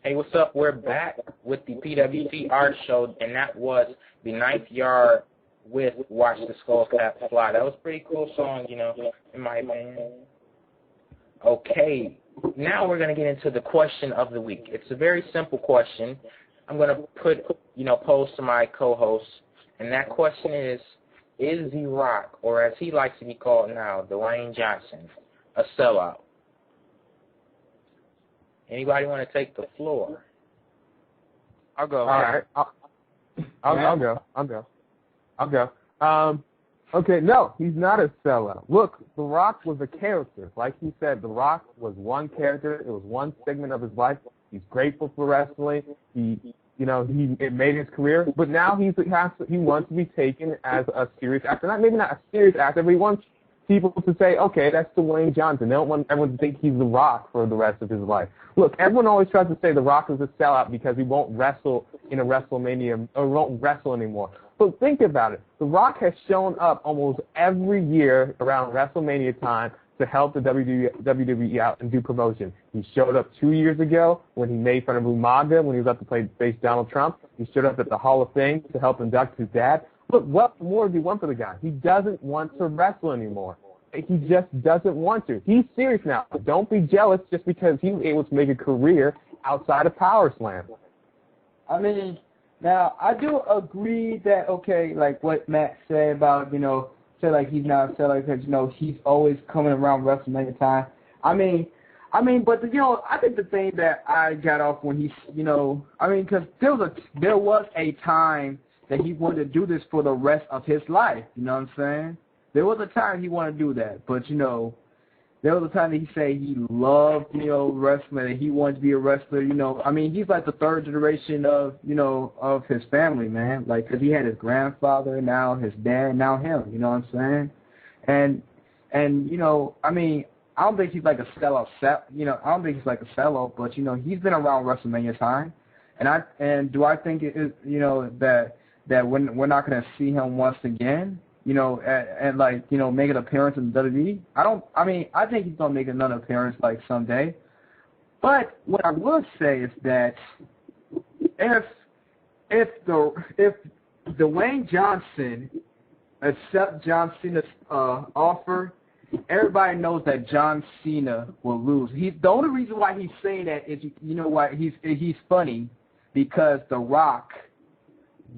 Hey, what's up? We're back with the PWTR Show, and that was the Ninth Yard with Watch the Skullcap Fly. That was a pretty cool song, you know, in my opinion. Okay, now we're going to get into the question of the week. It's a very simple question. I'm going to pose to my co-host, and that question is The Rock, or as he likes to be called now, Dwayne Johnson, a sellout? Anybody want to take the floor? I'll go. All right. I'll go. Okay, no, he's not a sellout. Look, The Rock was a character. Like he said, The Rock was one character. It was one segment of his life. He's grateful for wrestling. It made his career. But now he wants to be taken as a serious actor. Maybe not a serious actor, but he wants people to say, okay, that's Dwayne Johnson. They don't want everyone to think he's The Rock for the rest of his life. Look, everyone always tries to say The Rock is a sellout because he won't wrestle in a WrestleMania or won't wrestle anymore. But think about it. The Rock has shown up almost every year around WrestleMania time to help the WWE out and do promotion. He showed up 2 years ago when he made fun of Umaga when he was up to face Donald Trump. He showed up at the Hall of Fame to help induct his dad. Look, what more do you want for the guy? He doesn't want to wrestle anymore. He just doesn't want to. He's serious now. Don't be jealous just because he was able to make a career outside of Power Slam. I mean, now, I do agree that, okay, like what Matt said about, say like he's not a sellout because, he's always coming around WrestleMania time. But, I think the thing that I got off when he's, because there was a time that he wanted to do this for the rest of his life, you know what I'm saying? There was a time he wanted to do that, but, there was a time that he said he loved, wrestling, and he wanted to be a wrestler, he's like the third generation of, of his family, man, like, because he had his grandfather, now his dad, now him, you know what I'm saying? And I don't think he's like a sellout, I don't think he's like a sellout, but, he's been around WrestleMania time, and do I think it is, that we're not going to see him once again? And make an appearance in WWE. I think he's gonna make another appearance like someday. But what I would say is that if Dwayne Johnson accepts John Cena's offer, everybody knows that John Cena will lose. The only reason why he's saying that is he's funny because The Rock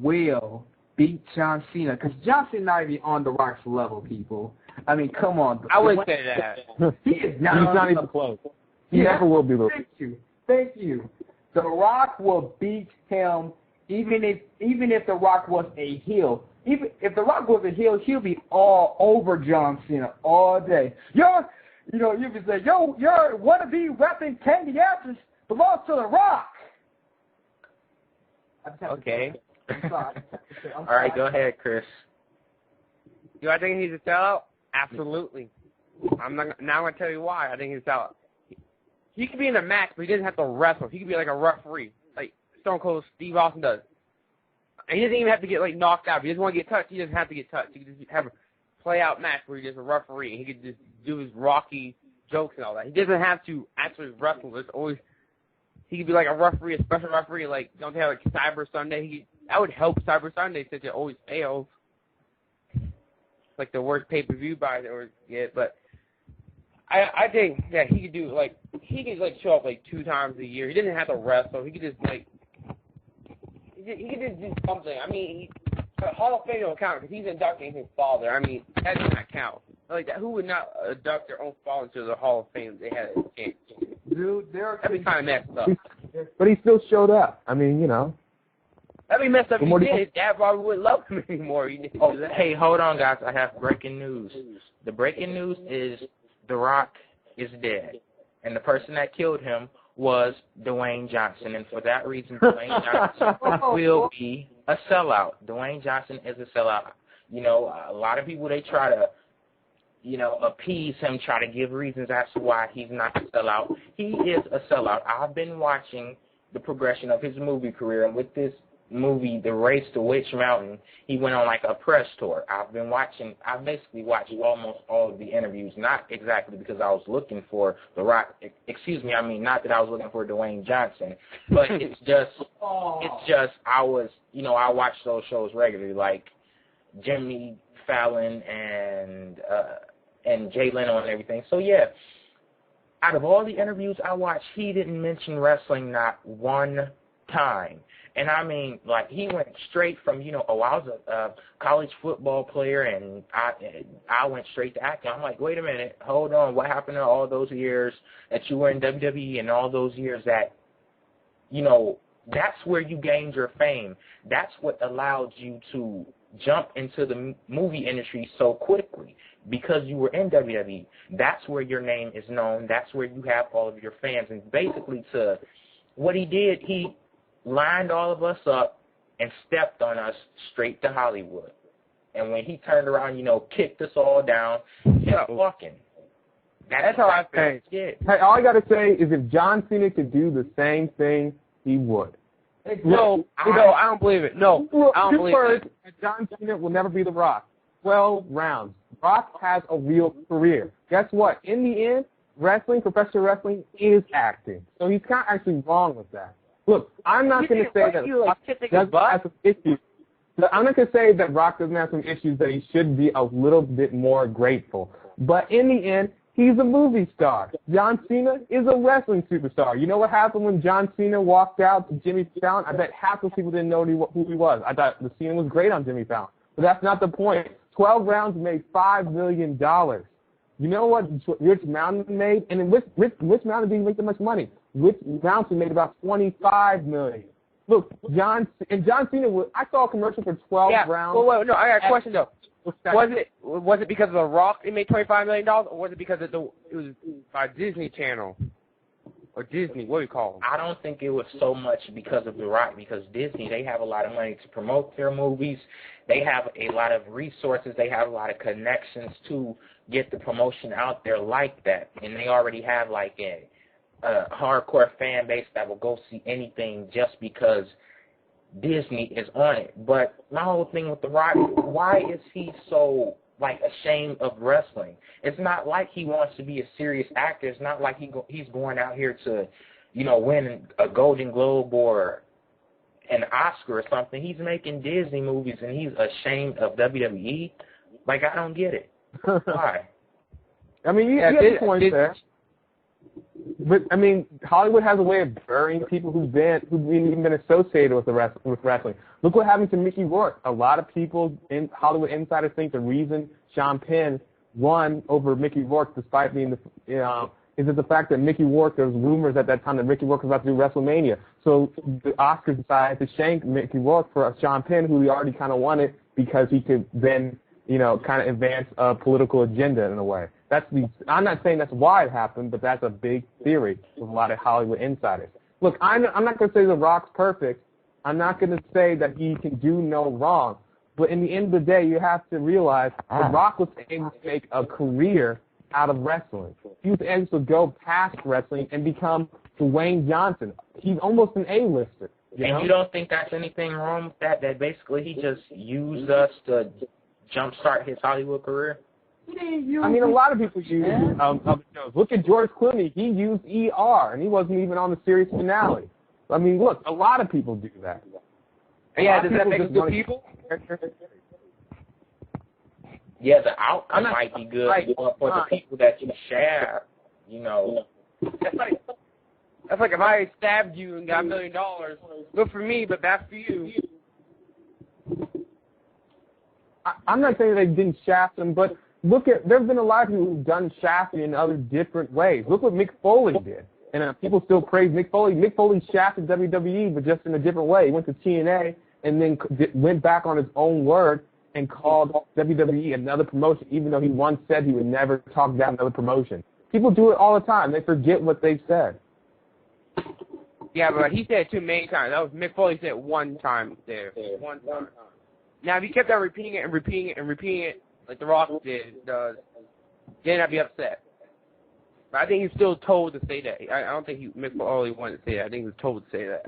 will beat John Cena, because John Cena not even on The Rock's level, people. I mean, come on. I wouldn't say that. He is not. He's not even close. He never will be. Thank you. The Rock will beat him, even if The Rock was a heel. Even if The Rock was a heel, he'll be all over John Cena all day. You can say, your wannabe rapping candy asses belongs to The Rock. Okay. I'm sorry. All right, go ahead, Chris. Do I think he's a sellout? Absolutely. I'm going to tell you why I think he's a sellout. He could be in a match, but he doesn't have to wrestle. He could be like a referee, like Stone Cold Steve Austin does. And he doesn't even have to get knocked out. If he doesn't want to get touched, he doesn't have to get touched. He could just have a play-out match where he's just a referee, and he could just do his Rocky jokes and all that. He doesn't have to actually wrestle. He could be like a referee, a special referee, like don't they have like Cyber Sunday? That would help Cyber Sunday since it always fails. Like the worst pay-per-view buys that always get. But I think that he could show up 2 times a year. He doesn't have to wrestle. He could just he could just do something. The Hall of Fame don't count because he's inducting his father. That does not count. Like that, who would not induct their own father into the Hall of Fame if they had a chance? Dude, that'd be kind of messed up. But he still showed up. That'd be messed up if he did. His dad probably wouldn't love him anymore. Hey, hold on, guys. I have breaking news. The breaking news is The Rock is dead. And the person that killed him was Dwayne Johnson. And for that reason, Dwayne Johnson will be a sellout. Dwayne Johnson is a sellout. A lot of people, they try to, appease him, try to give reasons as to why he's not a sellout. He is a sellout. I've been watching the progression of his movie career, and with this movie, The Race to Witch Mountain, he went on like a press tour. I basically watched almost all of the interviews, not exactly because I was looking for The Rock, not that I was looking for Dwayne Johnson, but it's just, I watch those shows regularly, like Jimmy Fallon and Jay Leno and everything. So yeah, out of all the interviews I watched, he didn't mention wrestling not one time. And I mean, like, he went straight from, I was a college football player, and I went straight to acting. I'm like, wait a minute, hold on, what happened to all those years that you were in WWE and all those years that, that's where you gained your fame. That's what allowed you to jump into the movie industry so quickly, because you were in WWE. That's where your name is known. That's where you have all of your fans. And basically, what he did, he lined all of us up and stepped on us straight to Hollywood. And when he turned around, kicked us all down, kept walking. That's how I think. Hey, all I got to say is if John Cena could do the same thing, he would. No, I don't believe it. No, I don't believe it. John Cena will never be The Rock. 12 rounds. Rock has a real career. Guess what? In the end, professional wrestling is acting. So he's not actually wrong with that. Look, I'm not going to say that Rock doesn't have some issues. I'm not going to say that Rock doesn't have some issues that he should be a little bit more grateful. But in the end, he's a movie star. John Cena is a wrestling superstar. You know what happened when John Cena walked out to Jimmy Fallon? I bet half the people didn't know who he was. I thought the Cena was great on Jimmy Fallon. But that's not the point. 12 rounds made $5 million. You know what Rich Mountain made? And then Rich Mountain didn't make that much money. Rich Mountain made about $25 million. Look, John Cena, I saw a commercial for 12 rounds. Well, no, I got a question though. Was it because of The Rock it made $25 million, or was it because it was by Disney Channel? Or Disney, what do you call them? I don't think it was so much because of The Rock, because Disney, they have a lot of money to promote their movies. They have a lot of resources. They have a lot of connections to get the promotion out there like that. And they already have like a hardcore fan base that will go see anything just because Disney is on it. But my whole thing with The Rock, why is he so ashamed of wrestling? It's not like he wants to be a serious actor. It's not like he's going out here to, win a Golden Globe or an Oscar or something. He's making Disney movies and he's ashamed of WWE. I don't get it. Why? I mean, you have a point there. But I mean, Hollywood has a way of burying people who've even been associated with wrestling. Look what happened to Mickey Rourke. A lot of people in Hollywood insiders think the reason Sean Penn won over Mickey Rourke, despite being is it the fact that Mickey Rourke, there was rumors at that time that Mickey Rourke was about to do WrestleMania. So the Oscars decided to shank Mickey Rourke for Sean Penn, who he already kind of wanted, because he could then, kind of advance a political agenda in a way. I'm not saying that's why it happened, but that's a big theory with a lot of Hollywood insiders. Look, I'm not going to say The Rock's perfect. I'm not going to say that he can do no wrong. But in the end of the day, you have to realize The Rock was able to make a career out of wrestling. He was able to go past wrestling and become Dwayne Johnson. He's almost an A-lister. You don't think that's anything wrong with that? That basically he just used us to jumpstart his Hollywood career? I mean, a lot of people use other shows. Look at George Clooney. He used ER, and he wasn't even on the series finale. I mean, look, a lot of people do that. Yeah, does that make us good people? Yeah, the outcome might be good, but for the people that you share, That's like if I stabbed you and got $1 million. Good for me, but bad for you. I'm not saying they didn't shaft him, but there's been a lot of people who've done shafting in other different ways. Look what Mick Foley did. And people still praise Mick Foley. Mick Foley shafted WWE, but just in a different way. He went to TNA and then went back on his own word and called WWE another promotion, even though he once said he would never talk down another promotion. People do it all the time. They forget what they've said. Yeah, but he said it too many times. That was Mick Foley said it one time there. One time. Now, if he kept on repeating it and repeating it and repeating it, like The Rock then I'd be upset. But I think he's still told to say that. I don't think Mick Foley wanted to say that. I think he was told to say that.